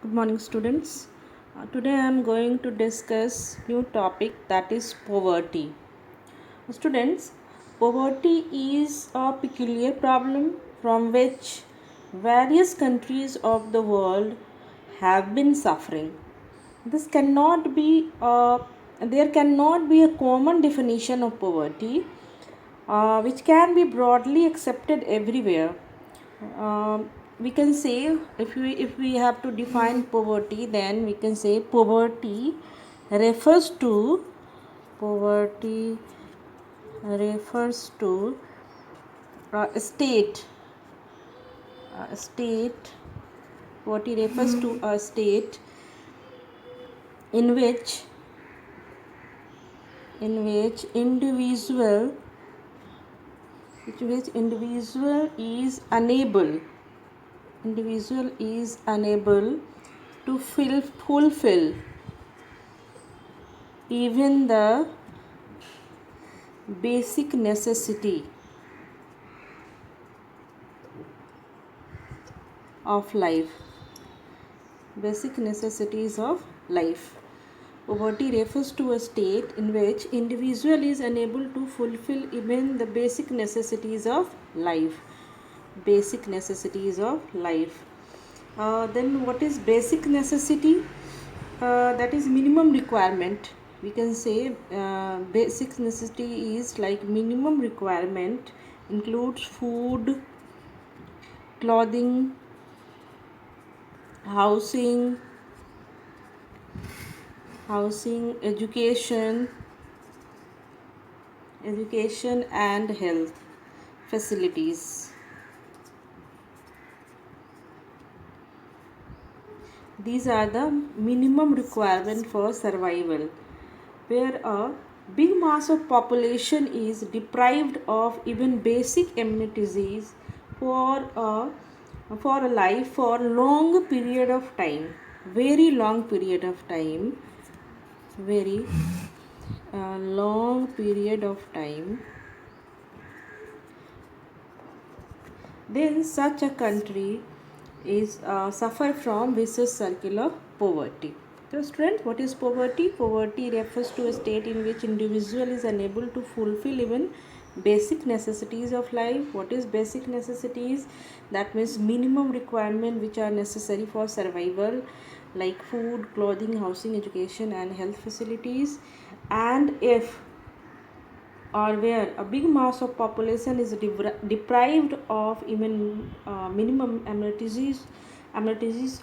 Good morning, students. Today I am going to discuss new topic, that is poverty. Students, poverty is a peculiar problem from which various countries of the world have been suffering. This cannot be there cannot be a common definition of poverty which can be broadly accepted everywhere. We can say, if we have to define poverty, then we can say refers to poverty refers to a state. Poverty refers to a state in which individual is unable to fulfill even the basic necessity of life. Basic necessities of life. Poverty refers to a state in which individual is unable to fulfill even the basic necessities of life. Basic necessities of life. Then what is basic necessity? That is minimum requirement. We can say basic necessity is like minimum requirement, includes food, clothing, housing, education and health facilities. These are the minimum requirement for survival. Where a big mass of population is deprived of even basic amenities for a life for long period of time, very long period of time, very long period of time, then such a country is suffer from vicious circle of poverty. So students, what is poverty? Poverty refers to a state in which individual is unable to fulfill even basic necessities of life. What is basic necessities? That means minimum requirement which are necessary for survival, like food, clothing, housing, education and health facilities. And if or where a big mass of population is deprived of even minimum amenities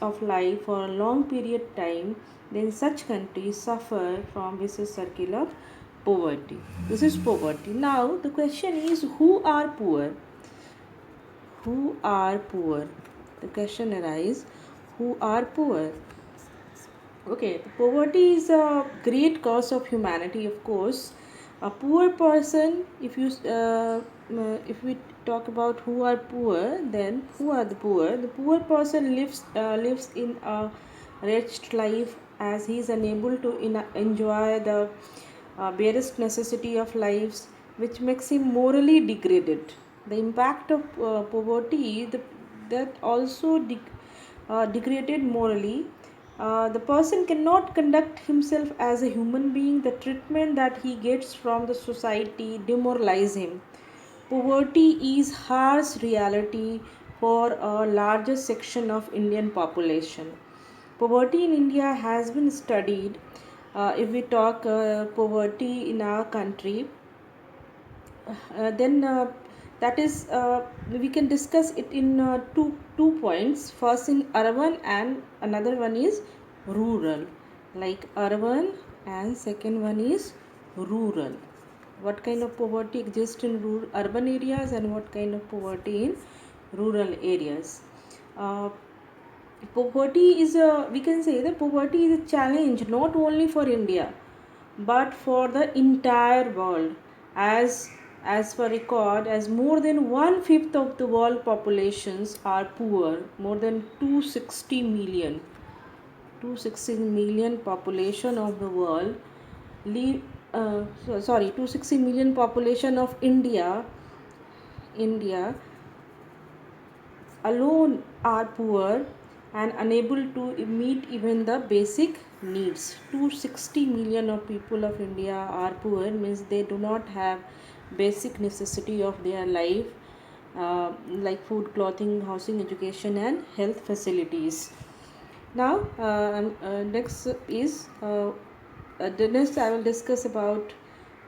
of life for a long period time, then such countries suffer from vicious circle of poverty. This is poverty. Now the question is, who are poor? Who are poor? The question arises, who are poor? Okay, poverty is a great cause of humanity, of course. A poor person, if we talk about who are poor, then who are the poor? The poor person lives in a wretched life, as he is unable to enjoy the barest necessity of lives, which makes him morally degraded. The impact of poverty, that also degraded morally. The person cannot conduct himself as a human being. The treatment that he gets from the society demoralize him. Poverty is harsh reality for a larger section of Indian population. Poverty in India has been studied. If we talk poverty in our country, then that is we can discuss it in two points. First in urban and another one is rural. Like urban and second one is rural. What kind of poverty exists in urban areas and what kind of poverty in rural areas? uh, Poverty is a, we can say that poverty is a challenge not only for India but for the entire world. As per record, as more than 1/5 of the world populations are poor. More than 260 million population of the world live 260 million population of India alone are poor. and unable to meet even the basic needs. 260 million of people of India are poor, means they do not have basic necessity of their life, like food, clothing, housing, education and health facilities. Now next is the next I will discuss about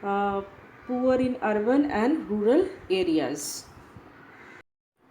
poor in urban and rural areas.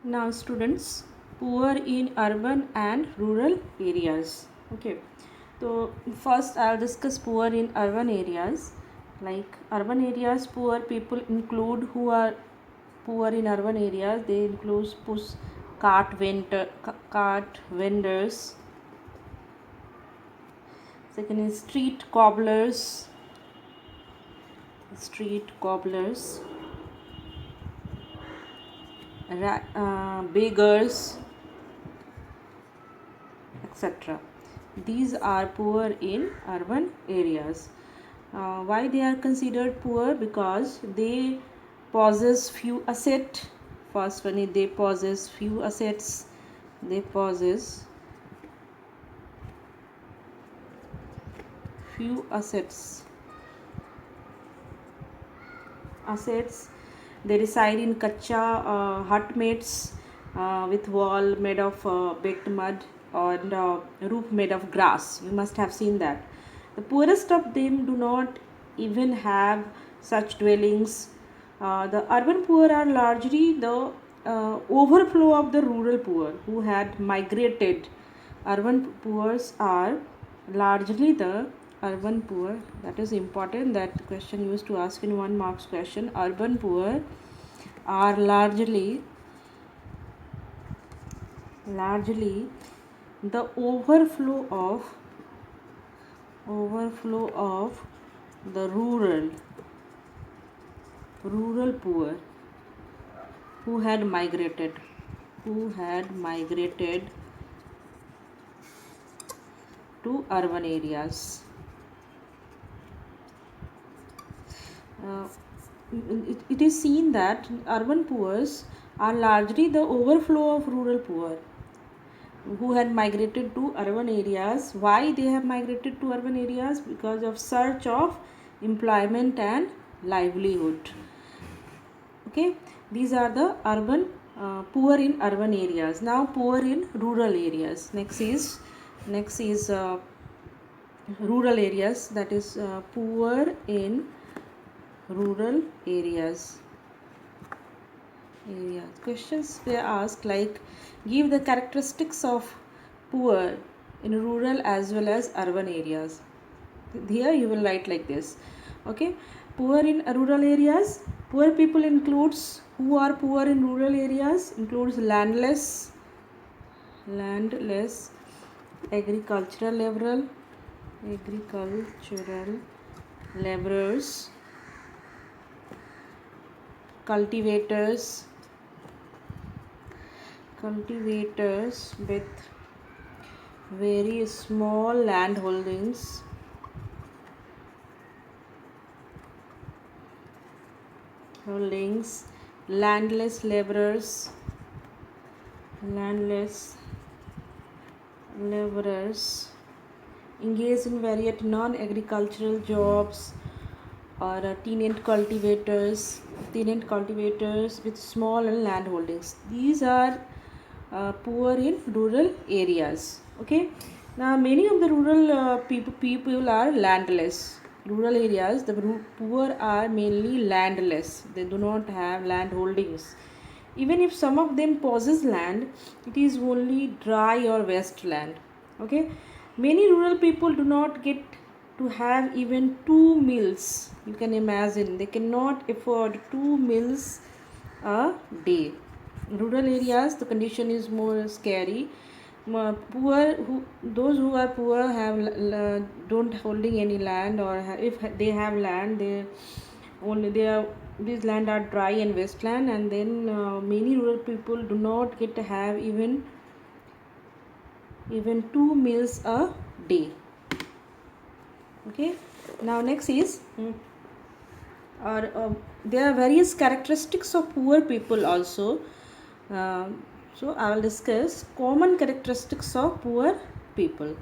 Now students, poor in urban and rural areas. Okay, so first I'll discuss poor in urban areas. Like urban areas, poor people include who are poor in urban areas. They include cart vendors. Second is street cobblers, beggars, etc. These are poor in urban areas. Why they are considered poor? Because they possess few assets. First one is they possess few assets. They possess few assets. They reside in kacha hutmates with wall made of baked mud and roof made of grass. You must have seen that. The poorest of them do not even have such dwellings. The urban poor are largely the overflow of the rural poor who had migrated. Urban poor are largely the urban poor. That is important, that question used to ask in 1 marks question. Urban poor are largely the overflow of the rural poor who had migrated to urban areas. It is seen that urban poor are largely the overflow of rural poor who had migrated to urban areas. Why they have migrated to urban areas? Because of search of employment and livelihood. Okay, these are the urban poor in urban areas. Now poor in rural areas. Next is rural areas, that is poor in rural areas. Questions they ask like, give the characteristics of poor in rural as well as urban areas. Here you will write like this. Okay, poor in rural areas. Poor people includes who are poor in rural areas includes landless, agricultural laborers, cultivators with very small land holdings, landless laborers engage in various non-agricultural jobs, or tenant cultivators with small and land holdings. These are poor in rural areas. Okay, now many of the rural people are landless. Rural areas, the poor are mainly landless. They do not have land holdings. Even if some of them possess land, it is only dry or wasteland. Okay, many rural people do not get to have even 2 meals. You can imagine, they cannot afford 2 meals a day. In rural areas, the condition is more scary. Those who are poor have don't holding any land, or if they have land, these land are dry and wasteland, and then many rural people do not get to have even 2 meals a day. Okay, now next is there are various characteristics of poor people also. So I will discuss common characteristics of poor people.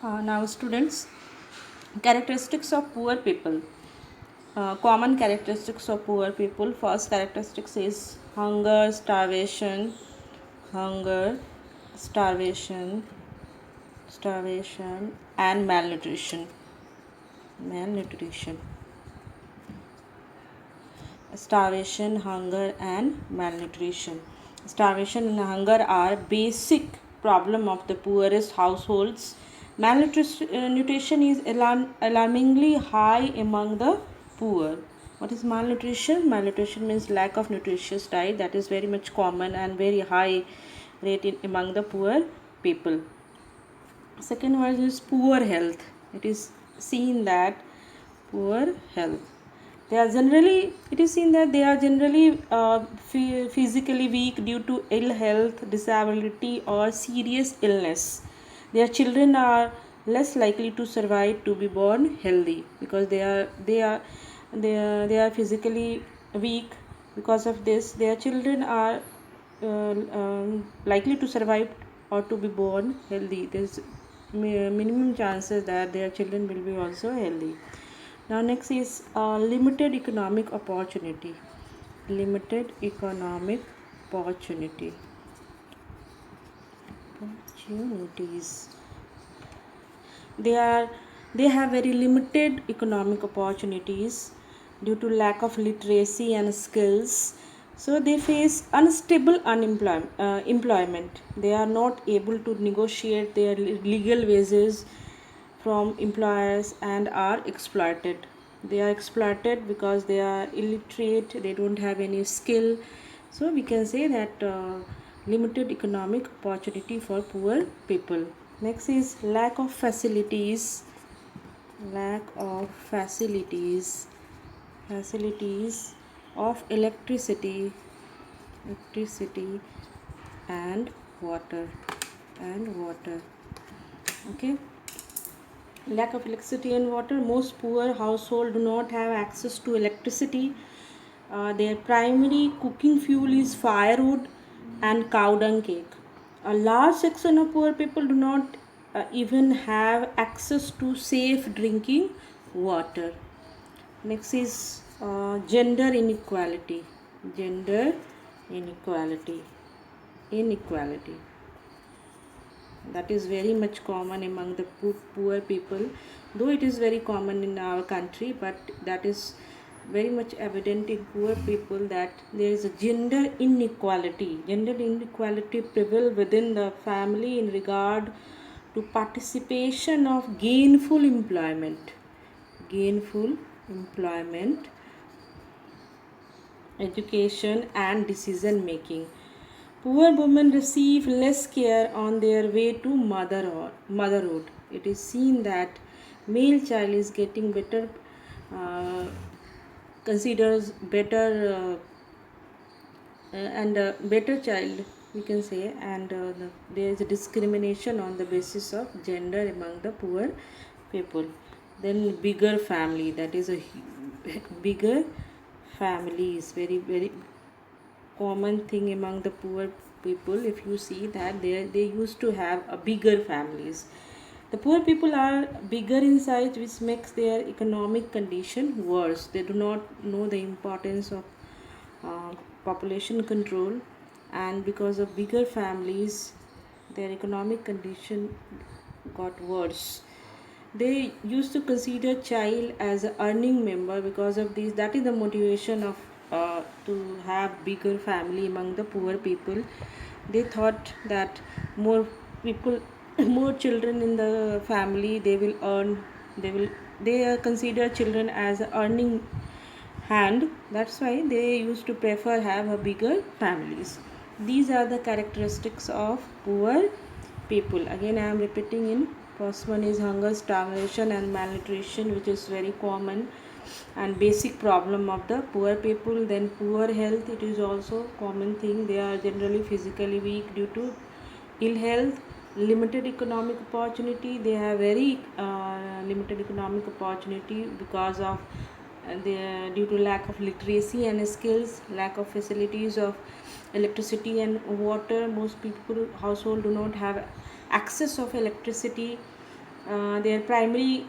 Now students, characteristics of poor people. Common characteristics of poor people. First characteristics is hunger, starvation, and malnutrition. Starvation, hunger, and malnutrition. Starvation and hunger are basic problem of the poorest households. Malnutrition is alarmingly high among the poor. What is malnutrition? Malnutrition means lack of nutritious diet. That is very much common and very high rate among the poor people. Second one is poor health. It is seen that poor health, it is seen that they are generally physically weak due to ill health, disability, or serious illness. Their children are less likely to survive to be born healthy because they are physically weak. Because of this, their children are likely to survive or to be born healthy. There's minimum chances that their children will be also healthy. Now next is limited economic opportunity. Limited economic opportunities. They have very limited economic opportunities due to lack of literacy and skills. So they face unstable employment. They are not able to negotiate their legal wages from employers and are exploited. They are exploited because they are illiterate, they don't have any skill. So we can say that limited economic opportunity for poor people. Next is lack of facilities. Facilities of electricity and water. Okay. Lack of electricity and water. Most poor households do not have access to electricity. Their primary cooking fuel is firewood and cow dung cake. A large section of poor people do not even have access to safe drinking water. Next is gender inequality. Inequality. That is very much common among the poor people, though it is very common in our country, but that is very much evident in poor people that there is a gender inequality prevail within the family in regard to participation of gainful employment, education, and decision making. Poor women receive less care on their way to motherhood. It is seen that male child is getting better, considers better and better child, we can say, and there is a discrimination on the basis of gender among the poor people. Then bigger family, that is a bigger family is very common thing among the poor people. If you see that they used to have a bigger families. The poor people are bigger in size, which makes their economic condition worse. They do not know the importance of population control, and because of bigger families their economic condition got worse. They used to consider child as an earning member. Because of this, that is the motivation of to have bigger family among the poor people. They thought that more people more children in the family, they consider children as earning hand. That's why they used to prefer have a bigger families. These are the characteristics of poor people. Again I am repeating. In first one is hunger, starvation, and malnutrition, which is very common and basic problem of the poor people. Then poor health, it is also common thing. They are generally physically weak due to ill health. Limited economic opportunity, they have very limited economic opportunity because of due to lack of literacy and skills, lack of facilities of electricity and water. Most people household do not have access of electricity. Their primary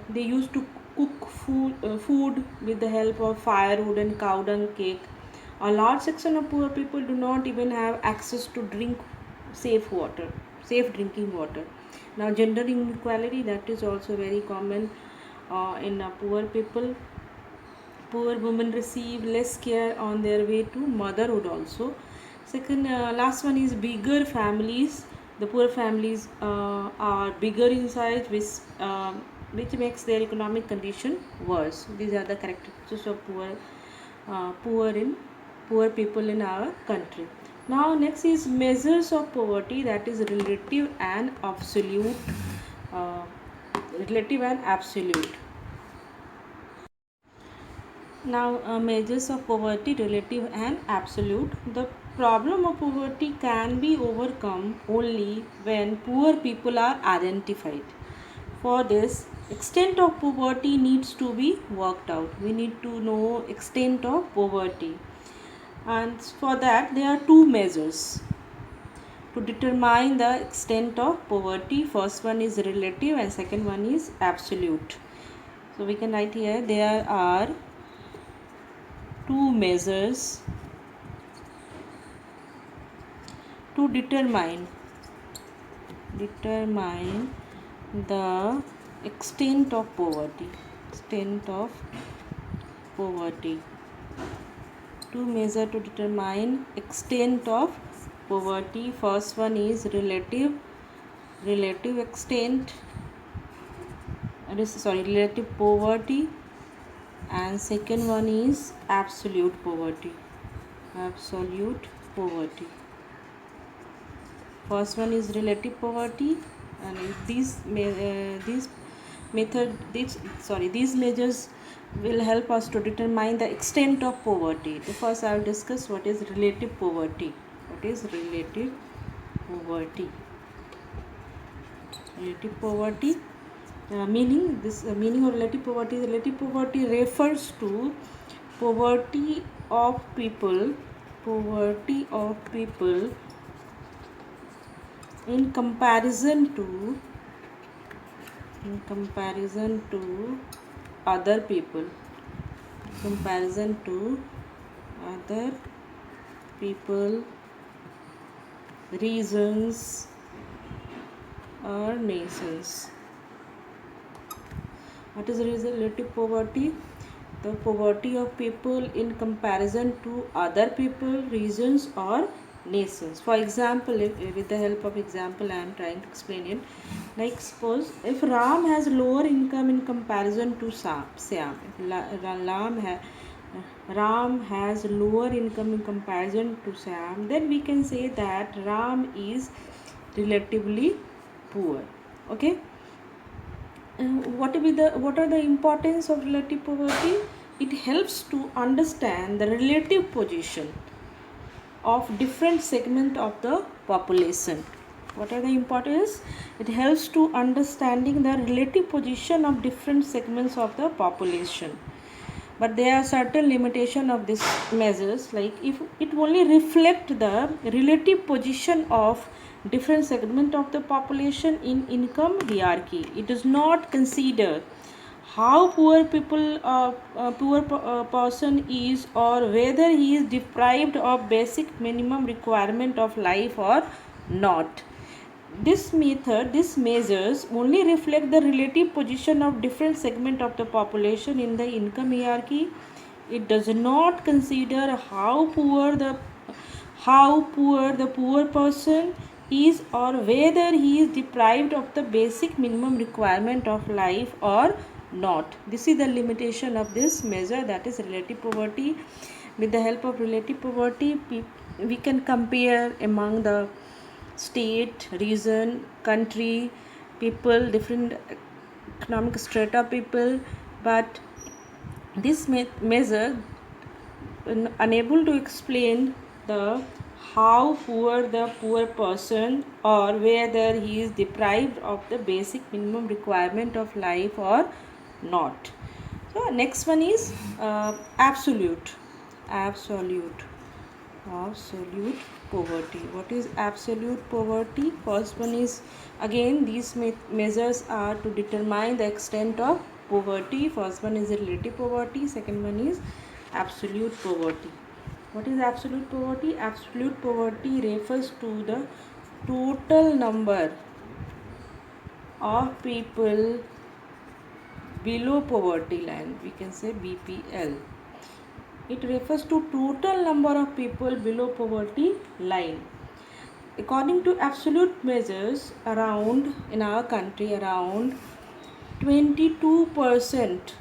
they used to cook food with the help of firewood and cow dung cake. A large section of poor people do not even have access to drink safe drinking water. Now, gender inequality, that is also very common in poor people. Poor women receive less care on their way to motherhood also. Second, last one is bigger families. The poor families are bigger in size, which makes their economic condition worse. These are the characteristics of poor people in our country. Now, next is measures of poverty, that is relative and absolute. Uh, Relative and absolute. Now, measures of poverty, relative and absolute. The problem of poverty can be overcome only when poor people are identified. For this, extent of poverty needs to be worked out. We need to know extent of poverty, and for that there are two measures to determine the extent of poverty. First one is relative and second one is absolute. So we can write here there are two measures to determine the extent of poverty. Two measures to determine extent of poverty. First one is relative extent, relative poverty, and second one is absolute poverty. First one is relative poverty, and these measures will help us to determine the extent of poverty. First, I will discuss what is relative poverty. Relative poverty. Meaning of relative poverty. Relative poverty refers to poverty of people in comparison to other people. Regions or nations. What is relative poverty? The poverty of people in comparison to other people, regions or nations. For example, with the help of example I am trying to explain it. Like, suppose if Ram has lower income in comparison to Syam. Ram has lower income in comparison to Syam, then we can say that Ram is relatively poor. Okay. What are the importance of relative poverty? It helps to understand the relative position of different segment of the population. What are the importance? It helps to understanding the relative position of different segments of the population. But there are certain limitation of these measures, like if it only reflect the relative position of different segment of the population in income hierarchy. It does not consider how poor person is, or whether he is deprived of basic minimum requirement of life or not. These measures only reflect the relative position of different segment of the population in the income hierarchy. It does not consider how poor the poor person is, or whether he is deprived of the basic minimum requirement of life or not. This is the limitation of this measure, that is relative poverty. With the help of relative poverty, we can compare among the state, region, country, people, different economic strata people, but this measure unable to explain the how poor the poor person, or whether he is deprived of the basic minimum requirement of life or not. So next one is absolute. Absolute. Absolute poverty. What is absolute poverty? First one is, again, these measures are to determine the extent of poverty. First one is relative poverty. Second one is absolute poverty. What is absolute poverty? Absolute poverty refers to the total number of people below poverty line. We can say BPL. It refers to total number of people below poverty line. According to absolute measures, around in our country, around 22%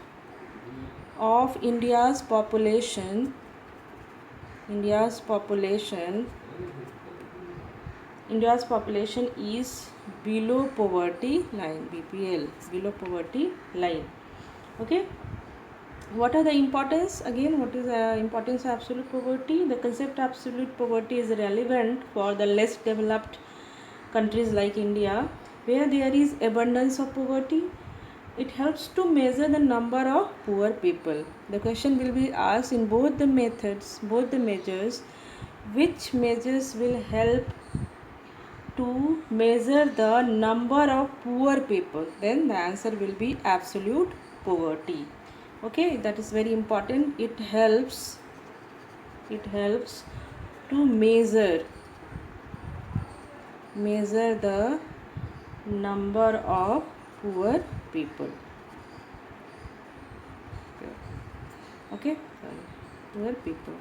of India's population is below poverty line, BPL, below poverty line. Okay. What are the importance? Again, what is the importance of absolute poverty? The concept of absolute poverty is relevant for the less developed countries like India, where there is abundance of poverty. It helps to measure the number of poor people. The question will be asked in both the methods, both the measures, which measures will help to measure the number of poor people? Then the answer will be absolute poverty. Okay, that is very important. It helps to measure the number of poor people. Okay, poor people.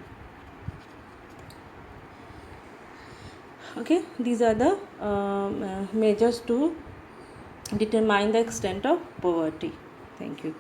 Okay, these are the measures to determine the extent of poverty. Thank you.